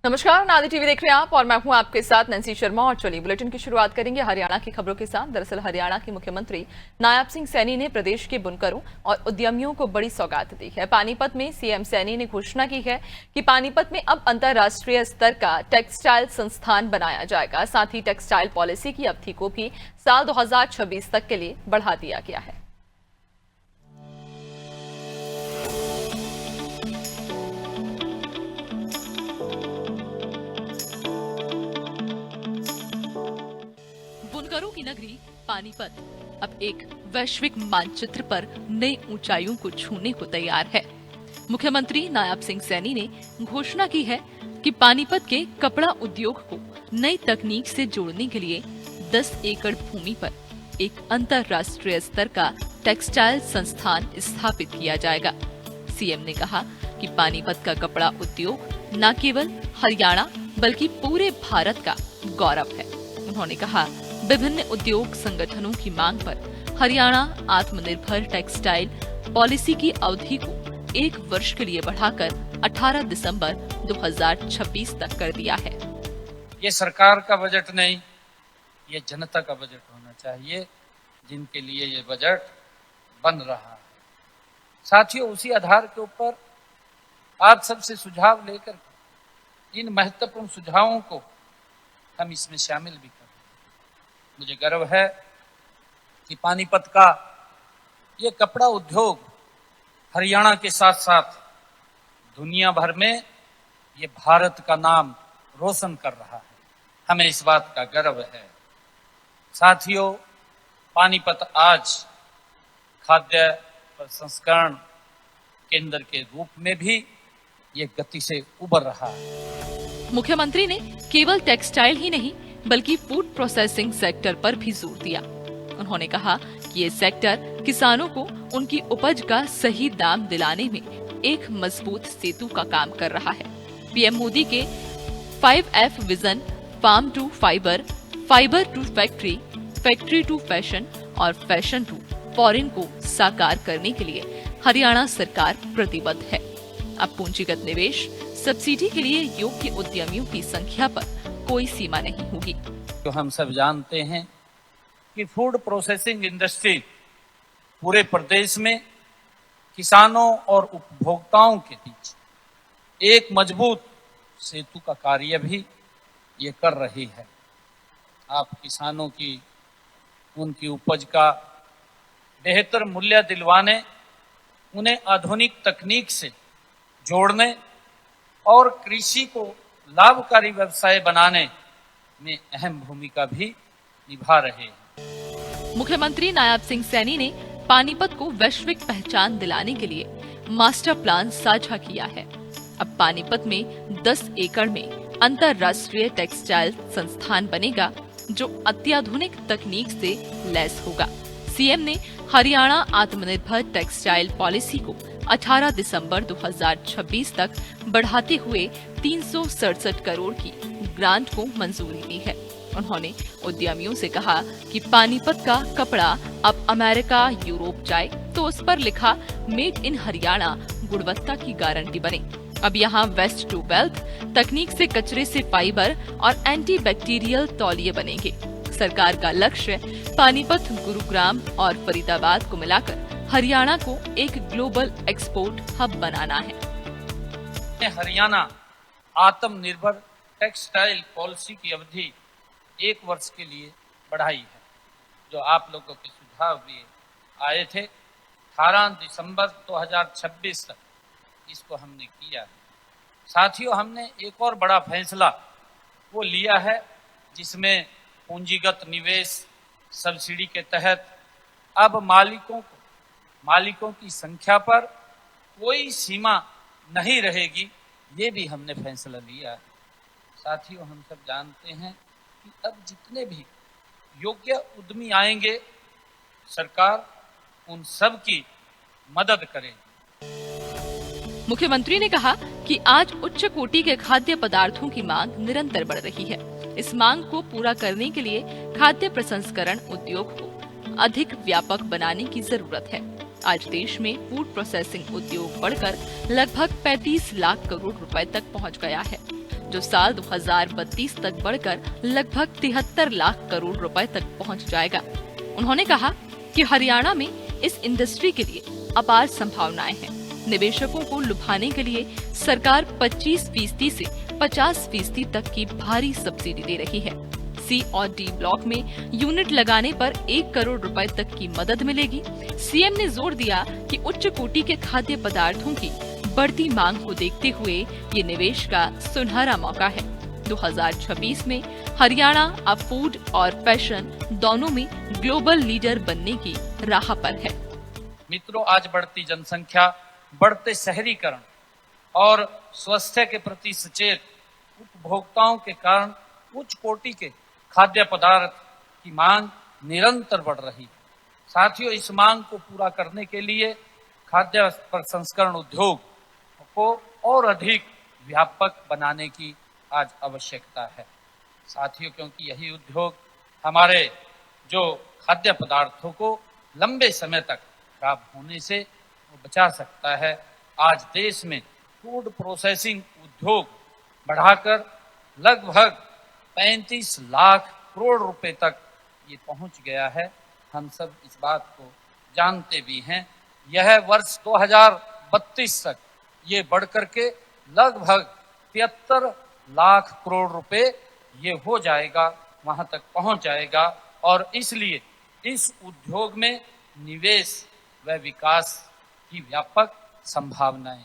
नमस्कार, नादी टीवी देख रहे हैं आप और मैं हूं आपके साथ नैन्सी शर्मा। और चलिए बुलेटिन की शुरुआत करेंगे हरियाणा की खबरों के साथ। दरअसल हरियाणा के मुख्यमंत्री नायब सिंह सैनी ने प्रदेश के बुनकरों और उद्यमियों को बड़ी सौगात दी है। पानीपत में सीएम सैनी ने घोषणा की है कि पानीपत में अब अंतर्राष्ट्रीय स्तर का टेक्सटाइल संस्थान बनाया जाएगा। साथ ही टेक्सटाइल पॉलिसी की अवधि को भी साल 2026 तक के लिए बढ़ा दिया गया है। बुनकरों की नगरी पानीपत अब एक वैश्विक मानचित्र पर नई ऊंचाइयों को छूने को तैयार है। मुख्यमंत्री नायब सिंह सैनी ने घोषणा की है कि पानीपत के कपड़ा उद्योग को नई तकनीक से जोड़ने के लिए 10 एकड़ भूमि पर एक अंतर्राष्ट्रीय स्तर का टेक्सटाइल संस्थान स्थापित किया जाएगा। सीएम ने कहा कि पानीपत का कपड़ा उद्योग न केवल हरियाणा बल्कि पूरे भारत का गौरव है। उन्होंने कहा, विभिन्न उद्योग संगठनों की मांग पर हरियाणा आत्मनिर्भर टेक्सटाइल पॉलिसी की अवधि को 1 वर्ष के लिए बढ़ाकर 18 दिसंबर 2026 तक कर दिया है। ये सरकार का बजट नहीं, ये जनता का बजट होना चाहिए, जिनके लिए ये बजट बन रहा है। साथियों, उसी आधार के ऊपर आप सबसे सुझाव लेकर इन महत्वपूर्ण सुझावों को हम इसमें शामिल भी करें। मुझे गर्व है कि पानीपत का ये कपड़ा उद्योग हरियाणा के साथ साथ दुनिया भर में ये भारत का नाम रोशन कर रहा है। हमें इस बात का गर्व है। साथियों, पानीपत आज खाद्य प्रसंस्करण केंद्र के रूप में भी ये गति से उभर रहा है। मुख्यमंत्री ने केवल टेक्सटाइल ही नहीं बल्कि फूड प्रोसेसिंग सेक्टर पर भी जोर दिया। उन्होंने कहा कि ये सेक्टर किसानों को उनकी उपज का सही दाम दिलाने में एक मजबूत सेतु का काम कर रहा है। पीएम मोदी के 5F vision farm to fibre, fibre to factory, factory to fashion और फैशन टू फॉरेन को साकार करने के लिए हरियाणा सरकार प्रतिबद्ध है। अब पूंजीगत निवेश, सब्सिडी के लिए योग्य उद्यमियों की संख्या पर कोई सीमा नहीं होगी। तो हम सब जानते हैं कि फूड प्रोसेसिंग इंडस्ट्री पूरे प्रदेश में किसानों और उपभोक्ताओं के बीच एक मजबूत सेतु का कार्य भी ये कर रही है। आप किसानों की उनकी उपज का बेहतर मूल्य दिलवाने, उन्हें आधुनिक तकनीक से जोड़ने और कृषि को लाभकारी व्यवसाय बनाने में अहम भूमिका भी निभा रहे हैं। मुख्यमंत्री नायब सिंह सैनी ने पानीपत को वैश्विक पहचान दिलाने के लिए मास्टर प्लान साझा किया है। अब पानीपत में 10 एकड़ में अंतर्राष्ट्रीय टेक्सटाइल संस्थान बनेगा जो अत्याधुनिक तकनीक से लैस होगा। सीएम ने हरियाणा आत्मनिर्भर टेक्सटाइल पॉलिसी को 18 दिसंबर 2026 तक बढ़ाते हुए 367 करोड़ की ग्रांट को मंजूरी दी है। उन्होंने उद्यमियों से कहा कि पानीपत का कपड़ा अब अमेरिका, यूरोप जाए तो उस पर लिखा मेड इन हरियाणा गुणवत्ता की गारंटी बने। अब यहाँ वेस्ट टू वेल्थ तकनीक से कचरे से फाइबर और एंटी बैक्टीरियल तौलिए बनेंगे। सरकार का लक्ष्य पानीपत, गुरुग्राम और फरीदाबाद को मिलाकर हरियाणा को एक ग्लोबल एक्सपोर्ट हब बनाना है। हरियाणा आत्मनिर्भर टेक्सटाइल पॉलिसी की अवधि 1 वर्ष के लिए बढ़ाई है। जो आप लोगों के सुझाव भी आए थे, 18 दिसंबर 2026 तक इसको हमने किया है। साथियों, हमने एक और बड़ा फैसला वो लिया है जिसमें पूंजीगत निवेश सब्सिडी के तहत अब मालिकों की संख्या पर कोई सीमा नहीं रहेगी। ये भी हमने फैसला लिया है। साथियों, हम सब जानते हैं कि अब जितने भी योग्य उद्यमी आएंगे, सरकार उन सब की मदद करेगी। मुख्यमंत्री ने कहा कि आज उच्च कोटि के खाद्य पदार्थों की मांग निरंतर बढ़ रही है। इस मांग को पूरा करने के लिए खाद्य प्रसंस्करण उद्योग को अधिक व्यापक बनाने की जरूरत है। आज देश में फूड प्रोसेसिंग उद्योग बढ़कर लगभग 35 लाख करोड़ रुपए तक पहुंच गया है। जो साल 2032 तक बढ़कर लगभग 73 लाख करोड़ रुपए तक पहुंच जाएगा। उन्होंने कहा कि हरियाणा में इस इंडस्ट्री के लिए अपार संभावनाएं हैं। निवेशकों को लुभाने के लिए सरकार 25% से 50% तक की भारी सब्सिडी दे रही है। सी और डी ब्लॉक में यूनिट लगाने पर 1 करोड़ रुपए तक की मदद मिलेगी। सीएम ने जोर दिया कि उच्च कोटि के खाद्य पदार्थों की बढ़ती मांग को देखते हुए ये निवेश का सुनहरा मौका है। 2026 में हरियाणा अब फूड और फैशन दोनों में ग्लोबल लीडर बनने की राह पर है। मित्रों, आज बढ़ती जनसंख्या, बढ़ते शहरीकरण और स्वास्थ्य के प्रति सचेत उपभोक्ताओं के कारण उच्च कोटि के खाद्य पदार्थ की मांग निरंतर बढ़ रही है। साथियों, इस मांग को पूरा करने के लिए खाद्य प्रसंस्करण उद्योग को और अधिक व्यापक बनाने की आज आवश्यकता है। साथियों, क्योंकि यही उद्योग हमारे जो खाद्य पदार्थों को लंबे समय तक खराब होने से बचा सकता है। आज देश में फूड प्रोसेसिंग उद्योग बढ़ाकर लगभग 35 लाख करोड़ रुपए तक ये पहुंच गया है। हम सब इस बात को जानते भी हैं। यह वर्ष 2032 तक ये बढ़कर के लगभग 73 लाख करोड़ रुपए ये हो जाएगा, वहां तक पहुंच जाएगा। और इसलिए इस उद्योग में निवेश व विकास की व्यापक संभावनाएं